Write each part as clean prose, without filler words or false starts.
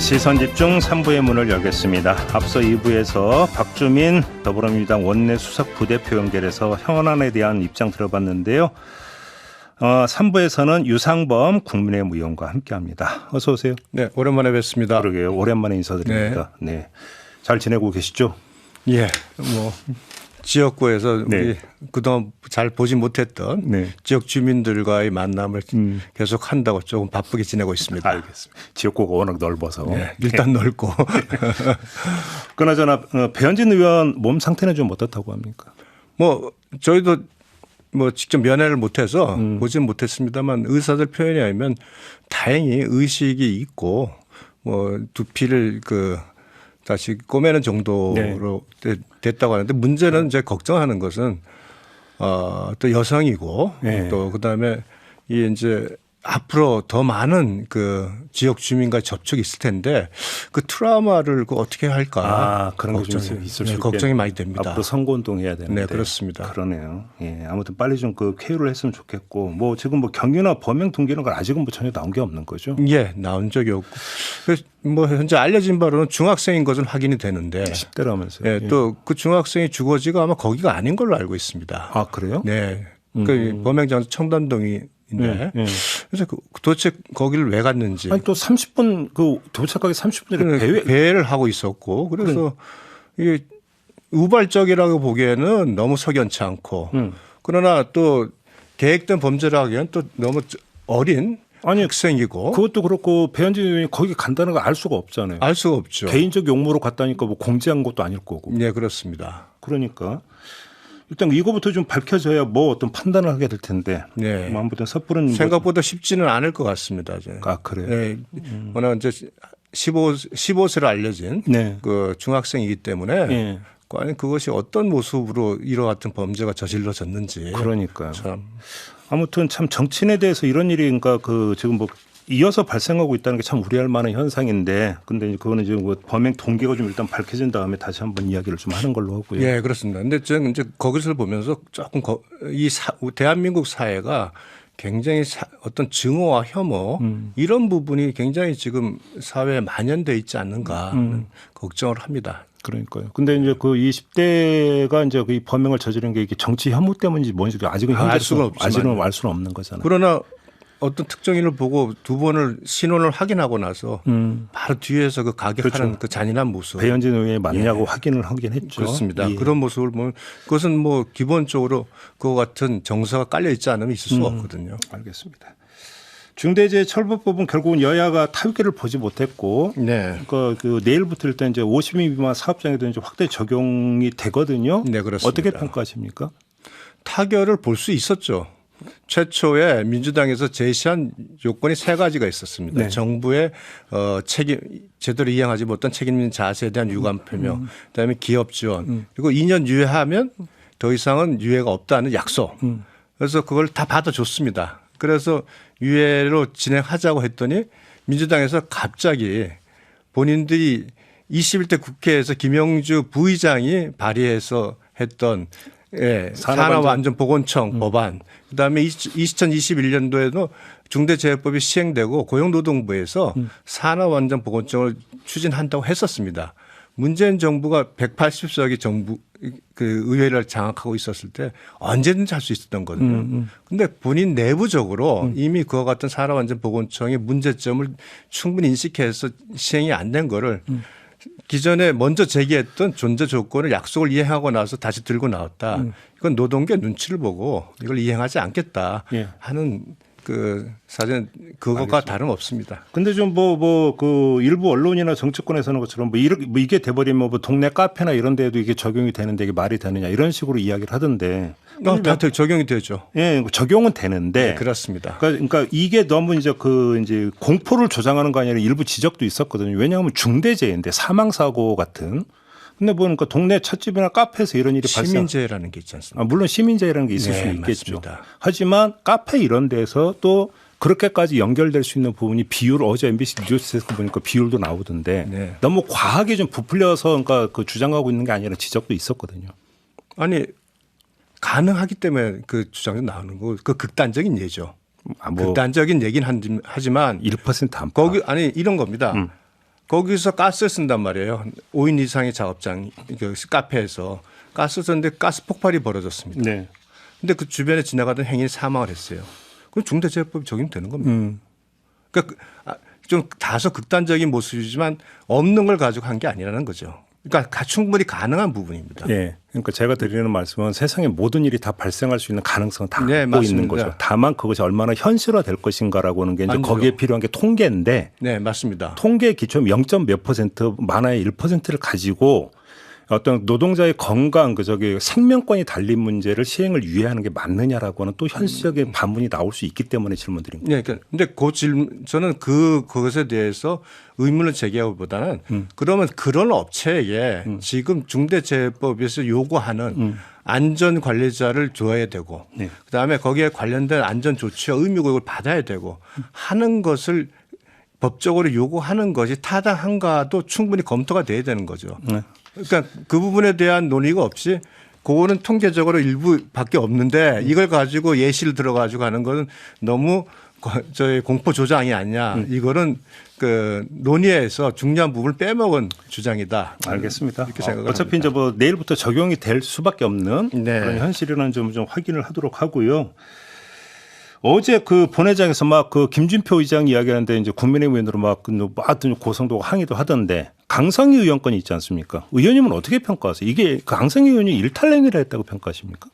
시선집중 3부의 문을 열겠습니다. 앞서 2부에서 박주민 더불어민주당 원내 수석 부대표 연결해서 현안에 대한 입장 들어봤는데요. 3부에서는 유상범 국민의힘 의원과 함께합니다. 어서 오세요. 네, 오랜만에 뵙습니다. 그러게요. 오랜만에 인사드립니다. 네. 잘 지내고 계시죠? 예, 뭐 지역구에서 네. 우리 그동안 잘 보지 못했던 네. 지역 주민들과의 만남을 계속 한다고 조금 바쁘게 지내고 있습니다. 알겠습니다. 지역구가 워낙 넓어서. 네, 일단 넓고. 그나저나 배현진 의원 몸 상태는 좀 어떻다고 합니까? 뭐 저희도 뭐 직접 면회를 못해서 보지는 못했습니다만 의사들 표현에 의하면 다행히 의식이 있고 뭐 두피를 다시 꼬매는 정도로 됐다고 하는데 문제는 이제 걱정하는 것은 또 여성이고 네. 또 그다음에 이 이제 앞으로 더 많은 그 지역 주민과 접촉이 있을 텐데 그 트라우마를 어떻게 할까 그런 게 좀 있을 수 걱정이 많이 됩니다. 앞으로 선거운동 해야 되는데. 네, 그렇습니다. 그러네요. 예, 아무튼 빨리 좀 쾌유를 했으면 좋겠고 뭐 지금 뭐 경위나 범행 동기는 건 아직은 뭐 전혀 나온 게 없는 거죠. 예, 나온 적이 없고 그래서 뭐 현재 알려진 바로는 중학생인 것은 확인이 되는데 10대라면서요. 예, 또 그 중학생의 주거지가 아마 거기가 아닌 걸로 알고 있습니다. 아, 그래요? 네, 그 범행 장소 청담동이. 네. 그래서 도대체 거기를 왜 갔는지. 아니 또 30분 도착하기 30분 전에 배회를 하고 있었고 그래서 이게 우발적이라고 보기에는 너무 석연치 않고 그러나 또 계획된 범죄를 하기엔 또 너무 어린 학생이고. 그것도 그렇고 배현진 의원이 거기 간다는 걸 알 수가 없잖아요. 알 수가 없죠. 개인적 용무로 갔다니까 뭐 공지한 것도 아닐 거고. 네, 그렇습니다. 그러니까. 일단 이거부터 좀 밝혀져야 뭐 어떤 판단을 하게 될 텐데. 네. 뭐 아무튼 섣부른 생각보다 쉽지는 않을 것 같습니다. 아, 그래요? 네. 워낙 이제 15세로 알려진 네. 그 중학생이기 때문에 네. 과연 그것이 어떤 모습으로 이와 같은 범죄가 저질러졌는지. 그러니까요. 참. 아무튼 참 정치인에 대해서 이런 일이 그러니까 지금 뭐 이어서 발생하고 있다는 게 참 우려할 만한 현상인데, 근데 그거는 지금 뭐 범행 동기가 좀 일단 밝혀진 다음에 다시 한번 이야기를 좀 하는 걸로 하고요. 예, 그렇습니다. 근데 저는 이제 거기서 보면서 조금 대한민국 사회가 굉장히 어떤 증오와 혐오 이런 부분이 굉장히 지금 사회에 만연돼 있지 않는가 하는 걱정을 합니다. 그러니까요. 근데 이제 그 20대가 이제 그 범행을 저지른 게 이게 정치 혐오 때문인지 뭔지 아직은 알 수는 없지만 아직은 알 수는 없는 거잖아요. 그러나 어떤 특정인을 보고 두 번을 신원을 확인하고 나서 바로 뒤에서 그 가격하는 그렇죠. 그 잔인한 모습. 배현진 의원이 맞냐고 확인을 하긴 했죠. 그렇습니다. 예. 그런 모습을 보면 그것은 뭐 기본적으로 그와 같은 정서가 깔려 있지 않으면 있을 수 없거든요. 알겠습니다. 중대재해처벌법은 결국은 여야가 타협기를 보지 못했고, 네. 그 내일부터 일단 이제 50인 미만 사업장에도 이제 확대 적용이 되거든요. 네, 그렇습니다. 어떻게 평가하십니까? 타결을 볼 수 있었죠. 최초에 민주당에서 제시한 요건이 세 가지가 있었습니다. 네. 정부의 책임 제대로 이행하지 못한 책임 있는 자세에 대한 유감 표명, 그다음에 기업 지원, 그리고 2년 유예하면 더 이상은 유예가 없다는 약속. 그래서 그걸 다 받아줬습니다. 그래서 유예로 진행하자고 했더니 민주당에서 갑자기 본인들이 21대 국회에서 김영주 부의장이 발의해서 했던 산업안전보건청 법안, 그다음에 2021년도에도 중대재해법이 시행되고 고용노동부에서 산업안전보건청을 추진한다고 했었습니다. 문재인 정부가 180석의 정부 그 의회를 장악하고 있었을 때 언제든지 할 수 있었던 거거든요. 그런데 본인 내부적으로 이미 그와 같은 산업안전보건청의 문제점을 충분히 인식해서 시행이 안 된 거를 기존에 먼저 제기했던 존재 조건을 약속을 이행하고 나서 다시 들고 나왔다. 이건 노동계 눈치를 보고 이걸 이행하지 않겠다 하는 사실 그것과 다름없습니다. 근데 좀 그 일부 언론이나 정치권에서는 것처럼 이게 돼버리면 뭐 동네 카페나 이런 데에도 이게 적용이 되는데 이게 말이 되느냐 이런 식으로 이야기를 하던데. 다 적용이 되죠. 예, 적용은 되는데. 네, 그렇습니다. 그러니까 이게 너무 이제 이제 공포를 조장하는 거 아니라 일부 지적도 있었거든요. 왜냐하면 중대재해인데 사망사고 같은. 근데 그러니까 동네 찻집이나 카페에서 이런 일이 시민재해라는 게 있지 않습니까? 물론 시민재해라는 게 있을 수 있겠죠. 맞습니다. 하지만 카페 이런 데서 또 그렇게까지 연결될 수 있는 부분이 비율 어제 MBC 뉴스에서 보니까 비율도 나오던데 너무 과하게 좀 부풀려서 그러니까 주장하고 있는 게 아니라 지적도 있었거든요. 아니 가능하기 때문에 그 주장도 나오는 거고 그 극단적인 예죠. 극단적인 얘기는 하지만 1% 안팎. 거기 아니 이런 겁니다. 거기서 가스를 쓴단 말이에요. 5인 이상의 작업장 그 카페에서 가스 썼는데 가스 폭발이 벌어졌습니다. 네. 근데 그 주변에 지나가던 행인이 사망을 했어요. 그럼 중대재해법이 적용되는 겁니다. 그러니까 좀 다소 극단적인 모습이지만 없는 걸 가지고 한 게 아니라는 거죠. 그러니까 충분히 가능한 부분입니다. 예. 그러니까 제가 드리는 말씀은 세상에 모든 일이 다 발생할 수 있는 가능성은 다 네, 갖고 있는 맞습니다. 거죠. 다만 그것이 얼마나 현실화될 것인가라고 하는 게 이제 아니죠. 거기에 필요한 게 통계인데 네, 맞습니다. 통계 기초 0. 몇 퍼센트 많아야 1%를 가지고 어떤 노동자의 건강 생명권이 달린 문제를 시행을 유예하는 게 맞느냐라고 하는 또 현실적인 반문이 나올 수 있기 때문에 질문드립니다. 네, 근데 그 질문 저는 그것에 대해서 의문을 제기하기보다는 그러면 그런 업체에게 지금 중대재해법에서 요구하는 안전 관리자를 줘야 되고 네. 그다음에 거기에 관련된 안전 조치와 의무교육을 받아야 되고 하는 것을 법적으로 요구하는 것이 타당한가도 충분히 검토가 돼야 되는 거죠. 네. 그러니까 그 부분에 대한 논의가 없이 그거는 통계적으로 일부밖에 없는데 이걸 가지고 예시를 들어가지고 하는 거는 너무 저희 공포 조장이 아니냐. 이거는 그 논의에서 중요한 부분을 빼먹은 주장이다. 알겠습니다. 이렇게 생각을 어차피 합니다. 이제 뭐 내일부터 적용이 될 수밖에 없는 네. 그런 현실이라는 좀 확인을 하도록 하고요. 어제 그 본회장에서 막 그 김진표 의장 이야기하는데 이제 국민의힘 의원으로 막 고성도 항의도 하던데 강성희 의원권이 있지 않습니까? 의원님은 어떻게 평가하세요? 이게 그 강성희 의원이 일탈행위를 했다고 평가하십니까?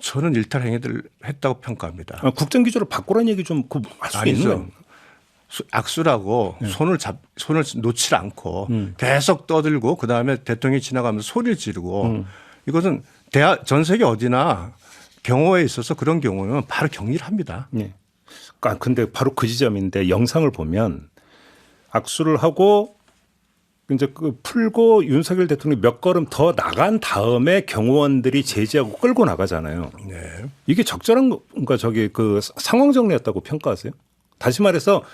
저는 일탈 행위를 했다고 평가합니다. 국정기조를 바꾸라는 얘기 좀 할 수 있는 거예요. 악수라고 손을 놓지 않고 계속 떠들고 그다음에 대통령이 지나가면서 소리를 지르고 이것은 전 세계 어디나 경호에 있어서 그런 경우는 바로 격리를 합니다. 네. 근데 바로 그 지점인데 영상을 보면 악수를 하고 이제 그 풀고 윤석열 대통령이 몇 걸음 더 나간 다음에 경호원들이 제지하고 끌고 나가잖아요. 네. 이게 적절한 그러니까 그 상황 정리였다고 평가하세요? 다시 말해서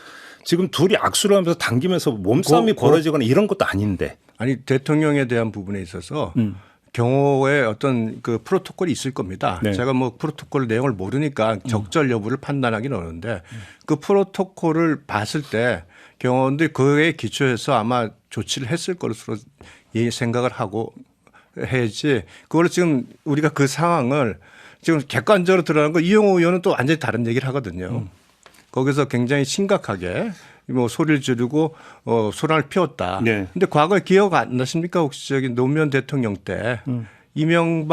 지금 둘이 악수를 하면서 당기면서 몸싸움이 벌어지거나 이런 것도 아닌데. 아니 대통령에 대한 부분에 있어서 경호의 어떤 그 프로토콜이 있을 겁니다. 네. 제가 뭐 프로토콜 내용을 모르니까 적절 여부를 판단하기는 어려운데 그 프로토콜을 봤을 때 경호원들이 그에 기초해서 아마 조치를 했을 것으로 생각을 하고 해야지 그걸 지금 우리가 그 상황을 지금 객관적으로 드러나는 거 이용호 의원은 또 완전히 다른 얘기를 하거든요. 거기서 굉장히 심각하게 뭐 소리를 지르고 소란을 피웠다. 네. 근데 과거에 기억 안 나십니까? 혹시 저기 노무현 대통령 때 노무현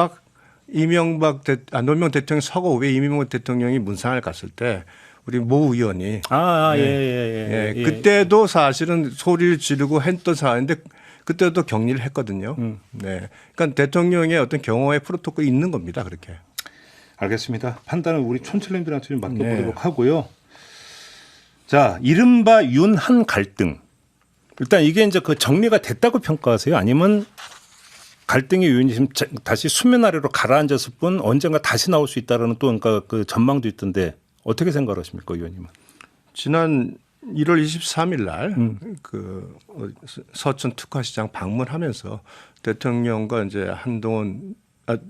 대통령 서거 후에 이명박 대통령이 문상을 갔을 때 우리 모 의원이 예. 그때도 사실은 소리를 지르고 했던 상황인데 그때도 격리를 했거든요. 네. 그러니까 대통령의 어떤 경호의 프로토콜이 있는 겁니다. 그렇게. 알겠습니다. 판단은 우리 촌철님들한테 좀 맡겨보도록 하고요. 자, 이른바 윤한 갈등. 일단 이게 이제 그 정리가 됐다고 평가하세요? 아니면 갈등의 요인이 지금 다시 수면 아래로 가라앉았을 뿐 언젠가 다시 나올 수 있다라는 또 그러니까 그 전망도 있던데 어떻게 생각하십니까, 의원님은? 지난 1월 23일 날 그 서천 특화시장 방문하면서 대통령과 이제 한동훈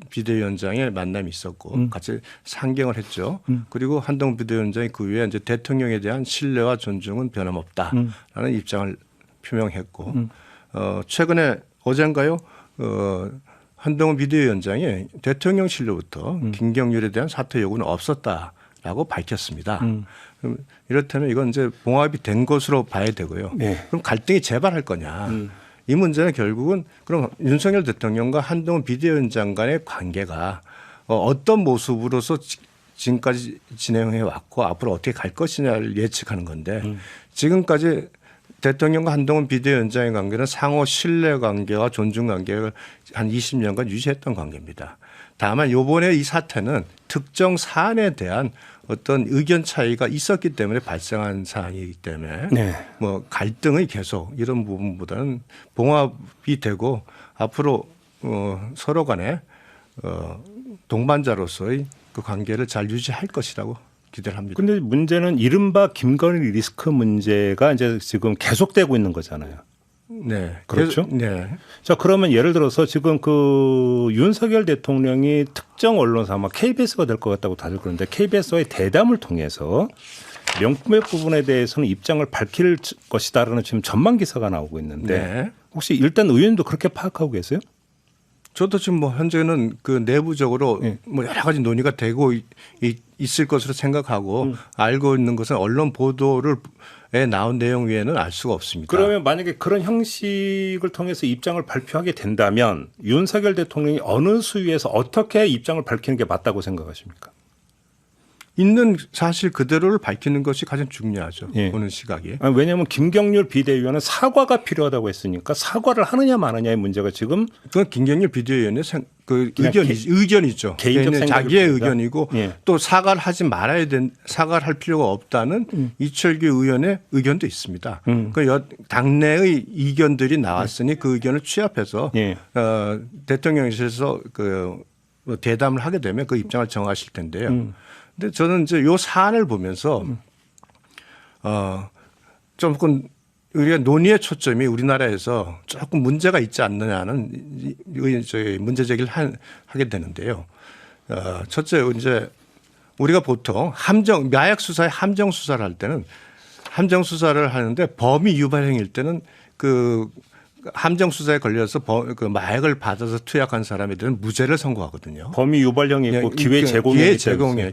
비대위원장의 만남이 있었고 같이 상경을 했죠. 그리고 한동훈 비대위원장이 그 위에 이제 대통령에 대한 신뢰와 존중은 변함없다라는 입장을 표명했고 최근에 어젠가요? 한동훈 비대위원장이 대통령실로부터 김경률에 대한 사퇴 요구는 없었다라고 밝혔습니다. 그럼 이렇다면 이건 이제 봉합이 된 것으로 봐야 되고요. 네. 그럼 갈등이 재발할 거냐? 이 문제는 결국은 그럼 윤석열 대통령과 한동훈 비대위원장 간의 관계가 어떤 모습으로서 지금까지 진행해 왔고 앞으로 어떻게 갈 것이냐를 예측하는 건데 지금까지 대통령과 한동훈 비대위원장의 관계는 상호 신뢰 관계와 존중 관계를 한 20년간 유지했던 관계입니다. 다만 이번에 이 사태는 특정 사안에 대한 어떤 의견 차이가 있었기 때문에 발생한 사안이기 때문에 네. 뭐 갈등이 계속 이런 부분보다는 봉합이 되고 앞으로 서로 간에 동반자로서의 그 관계를 잘 유지할 것이라고 기대를 합니다. 근데 문제는 이른바 김건희 리스크 문제가 이제 지금 계속되고 있는 거잖아요. 네. 그렇죠? 네. 자, 그러면 예를 들어서 지금 그 윤석열 대통령이 특정 언론사 아마 KBS가 될 것 같다고 다들 그러는데 KBS와의 대담을 통해서 명품의 부분에 대해서는 입장을 밝힐 것이다라는 지금 전망 기사가 나오고 있는데 네. 혹시 일단 의원님도 그렇게 파악하고 계세요? 저도 지금 뭐 현재는 그 내부적으로 뭐 여러 가지 논의가 되고 있을 것으로 생각하고 알고 있는 것은 언론 보도에 나온 내용 외에는 알 수가 없습니다. 그러면 만약에 그런 형식을 통해서 입장을 발표하게 된다면 윤석열 대통령이 어느 수위에서 어떻게 입장을 밝히는 게 맞다고 생각하십니까? 있는 사실 그대로를 밝히는 것이 가장 중요하죠. 예. 보는 시각이. 왜냐하면 김경률 비대위원은 사과가 필요하다고 했으니까 사과를 하느냐 마느냐의 문제가 지금 그건 김경률 비대위원의 그 그냥 의견이죠. 개인적 자기의 생각입니다. 의견이고 예. 또 사과를 하지 말아야 사과를 할 필요가 없다는 이철규 의원의 의견도 있습니다. 그 당내의 의견들이 나왔으니 그 의견을 취합해서 예. 대통령실에서 그 대담을 하게 되면 그 입장을 정하실 텐데요. 근데 저는 이제 요 사안을 보면서 조금 우리가 논의의 초점이 우리나라에서 조금 문제가 있지 않느냐는 저희 문제 제기를 하게 되는데요. 첫째 이제 우리가 보통 마약 수사에 함정 수사를 할 때는 함정 수사를 하는데 범위 유발행일 때는 그 함정 수사에 걸려서 그 마약을 받아서 투약한 사람들은 무죄를 선고하거든요. 범위 유발령이 있고 기회 제공이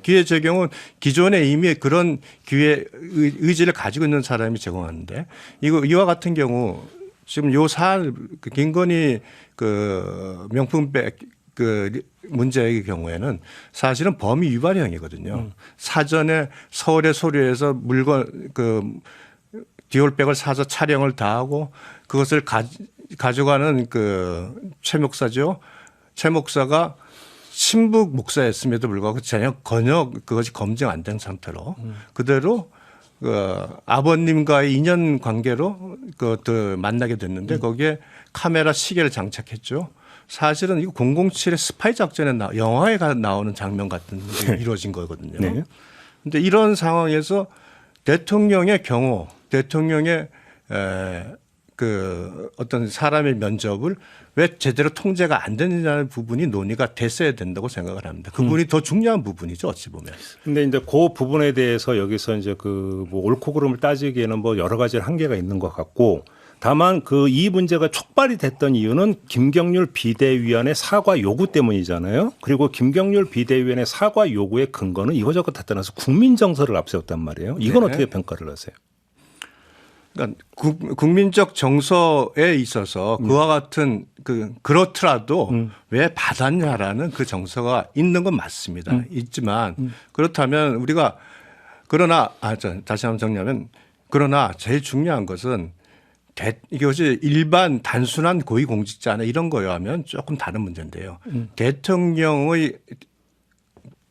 기회 제공은 기존에 이미 그런 기회 의지를 가지고 있는 사람이 제공하는데 이와 같은 경우 지금 요 사안 김건희 그 명품백 그 문제의 경우에는 사실은 범위 유발형이거든요. 사전에 서울의 소류에서 물건 디올백을 사서 촬영을 다 하고 그것을 가져가는 그 최 목사죠. 최 목사가 신북 목사였음에도 불구하고 전혀 그것이 검증 안 된 상태로 그대로 아버님과의 인연 관계로 만나게 됐는데 거기에 카메라 시계를 장착했죠. 사실은 이거 007의 스파이 작전에 영화에 나오는 장면 같은 게 이루어진 거거든요. 그런데 네. 이런 상황에서 대통령의 경우 대통령의 그 어떤 사람의 면접을 왜 제대로 통제가 안 되느냐는 부분이 논의가 됐어야 된다고 생각을 합니다. 그 부분이 더 중요한 부분이죠, 어찌 보면. 근데 이제 그 부분에 대해서 여기서 이제 그 뭐 옳고 그름을 따지기에는 뭐 여러 가지 한계가 있는 것 같고 다만 이 문제가 촉발이 됐던 이유는 김경률 비대위원의 사과 요구 때문이잖아요. 그리고 김경률 비대위원의 사과 요구의 근거는 이거저거 다 떠나서 국민 정서를 앞세웠단 말이에요. 이건 네. 어떻게 평가를 하세요? 그러니까 국민적 정서에 있어서 그와 같은 그렇더라도 왜 받았냐라는 그 정서가 있는 건 맞습니다. 있지만 그렇다면 우리가 다시 한번 정리하면 그러나 제일 중요한 것은 이것이 일반 단순한 고위공직자나 이런 거요 하면 조금 다른 문제인데요. 대통령의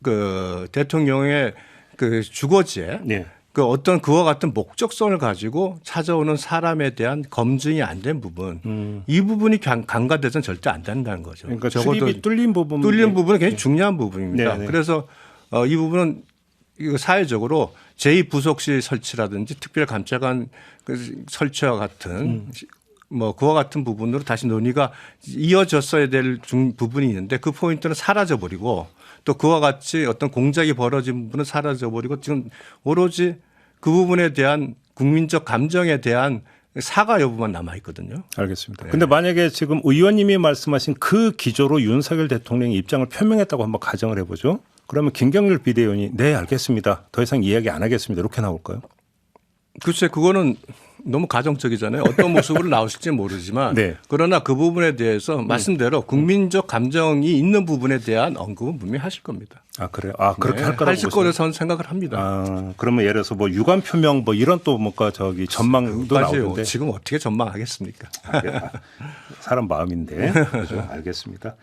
그 주거지에 네. 어떤 그와 같은 목적성을 가지고 찾아오는 사람에 대한 검증이 안 된 부분, 이 부분이 간과돼서는 절대 안 된다는 거죠. 그러니까 출입이 뚫린 부분은 굉장히 중요한 부분입니다. 네네. 그래서 이 부분은 이거 사회적으로 제2부속실 설치라든지 특별감찰관 설치와 같은 뭐 그와 같은 부분으로 다시 논의가 이어졌어야 될 부분이 있는데 그 포인트는 사라져버리고 또 그와 같이 어떤 공작이 벌어진 부분은 사라져버리고 지금 오로지 그 부분에 대한 국민적 감정에 대한 사과 여부만 남아있거든요. 알겠습니다. 그런데 만약에 지금 의원님이 말씀하신 그 기조로 윤석열 대통령이 입장을 표명했다고 한번 가정을 해보죠. 그러면 김경률 비대위원이 네 알겠습니다. 더 이상 이야기 안 하겠습니다. 이렇게 나올까요? 글쎄 그거는 너무 가정적이잖아요. 어떤 모습으로 나오실지 모르지만 네. 그러나 그 부분에 대해서 말씀대로 국민적 감정이 있는 부분에 대한 언급은 분명히 하실 겁니다. 아 그래요? 아 그렇게 네. 할 거라고 하실 거라고 저는 생각을 합니다. 아 그러면 예를 들어서 뭐 유감 표명 뭐 이런 또 뭔가 전망도 나오는데 지금 어떻게 전망하겠습니까? 사람 마음인데 그렇죠? 알겠습니다.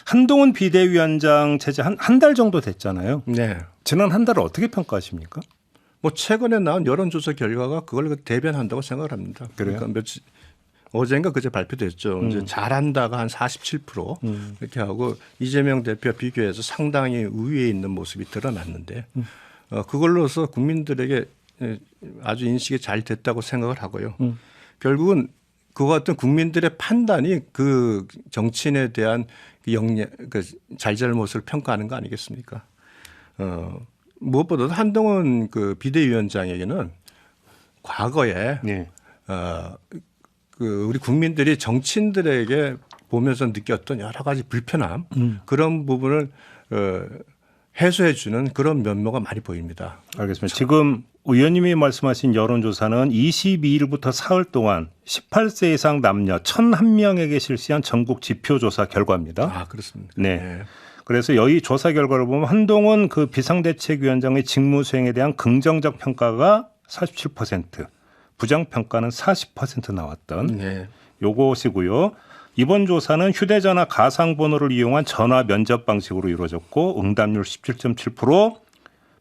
한동훈 비대위원장 체제 한 달 정도 됐잖아요. 네. 지난 한 달을 어떻게 평가하십니까? 뭐 최근에 나온 여론조사 결과가 그걸 대변한다고 생각을 합니다. 그래요? 그러니까 어젠가 그제 발표됐죠. 이제 잘한다가 한 47% 이렇게 하고 이재명 대표 비교해서 상당히 우위에 있는 모습이 드러났는데 그걸로서 국민들에게 아주 인식이 잘 됐다고 생각을 하고요. 결국은 그와 같은 국민들의 판단이 그 정치인에 대한 잘잘못을 평가하는 거 아니겠습니까? 무엇보다도 한동훈 그 비대위원장에게는 과거에 네. 그 우리 국민들이 정치인들에게 보면서 느꼈던 여러 가지 불편함 그런 부분을 해소해 주는 그런 면모가 많이 보입니다. 알겠습니다. 지금 의원님이 말씀하신 여론조사는 22일부터 사흘 동안 18세 이상 남녀 1,001명에게 실시한 전국 지표조사 결과입니다. 아, 그렇습니다. 네. 네. 그래서 여기 조사 결과를 보면 한동훈 그 비상대책위원장의 직무 수행에 대한 긍정적 평가가 47%, 부정 평가는 40% 나왔던 네. 요것이고요. 이번 조사는 휴대전화 가상번호를 이용한 전화 면접 방식으로 이루어졌고 응답률 17.7%,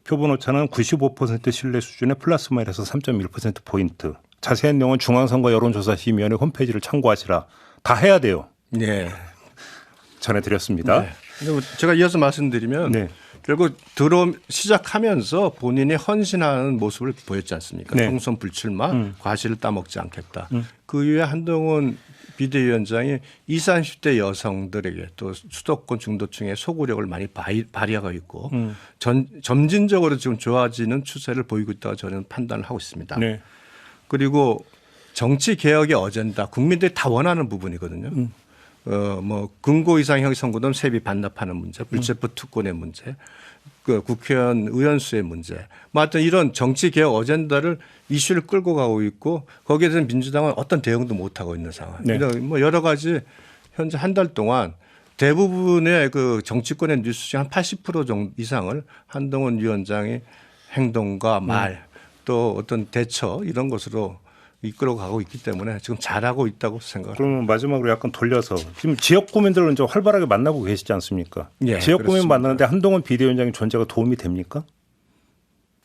표본 오차는 95% 신뢰 수준의 플러스 마이너스 3.1%포인트. 자세한 내용은 중앙선거 여론조사심의위원회 홈페이지를 참고하시라. 다 해야 돼요. 네. 전해드렸습니다. 네. 근데 제가 이어서 말씀드리면 네. 결국 시작하면서 본인이 헌신하는 모습을 보였지 않습니까? 네. 총선 불출마, 과실을 따먹지 않겠다. 그 이후에 한동훈 비대위원장이 20, 30대 여성들에게 또 수도권 중도층의 소구력을 많이 발휘하고 있고 점진적으로 지금 좋아지는 추세를 보이고 있다고 저는 판단을 하고 있습니다. 네. 그리고 정치 개혁의 어젠다 국민들이 다 원하는 부분이거든요. 뭐 금고 이상형 선고금 세비 반납하는 문제, 불체포 특권의 문제, 그 국회의원 의원수의 문제, 뭐 하여튼 이런 정치 개혁 어젠다를 이슈를 끌고 가고 있고 거기에 대해서 민주당은 어떤 대응도 못 하고 있는 상황. 네. 뭐 여러 가지 현재 한 달 동안 대부분의 그 정치권의 뉴스 중 한 80% 정도 이상을 한동훈 위원장의 행동과 말 또 어떤 대처 이런 것으로 이끌어가고 있기 때문에 지금 잘하고 있다고 생각합니다. 그러면 마지막으로 약간 돌려서 지금 지역 구민들은 좀 활발하게 만나고 계시지 않습니까? 예, 지역 구민 그렇습니다. 만나는데 한동훈 비대위원장의 존재가 도움이 됩니까?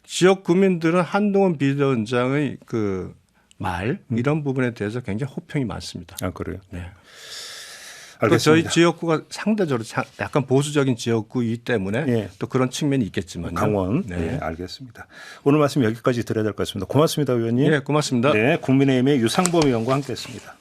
지역 구민들은 한동훈 비대위원장의 그 말 이런 부분에 대해서 굉장히 호평이 많습니다. 아 그래요? 네. 또 알겠습니다. 저희 지역구가 상대적으로 약간 보수적인 지역구이기 때문에 예. 또 그런 측면이 있겠지만 강원. 네. 알겠습니다. 오늘 말씀 여기까지 드려야 될 것 같습니다. 고맙습니다, 의원님. 네, 고맙습니다. 네, 국민의힘의 유상범 의원과 함께했습니다.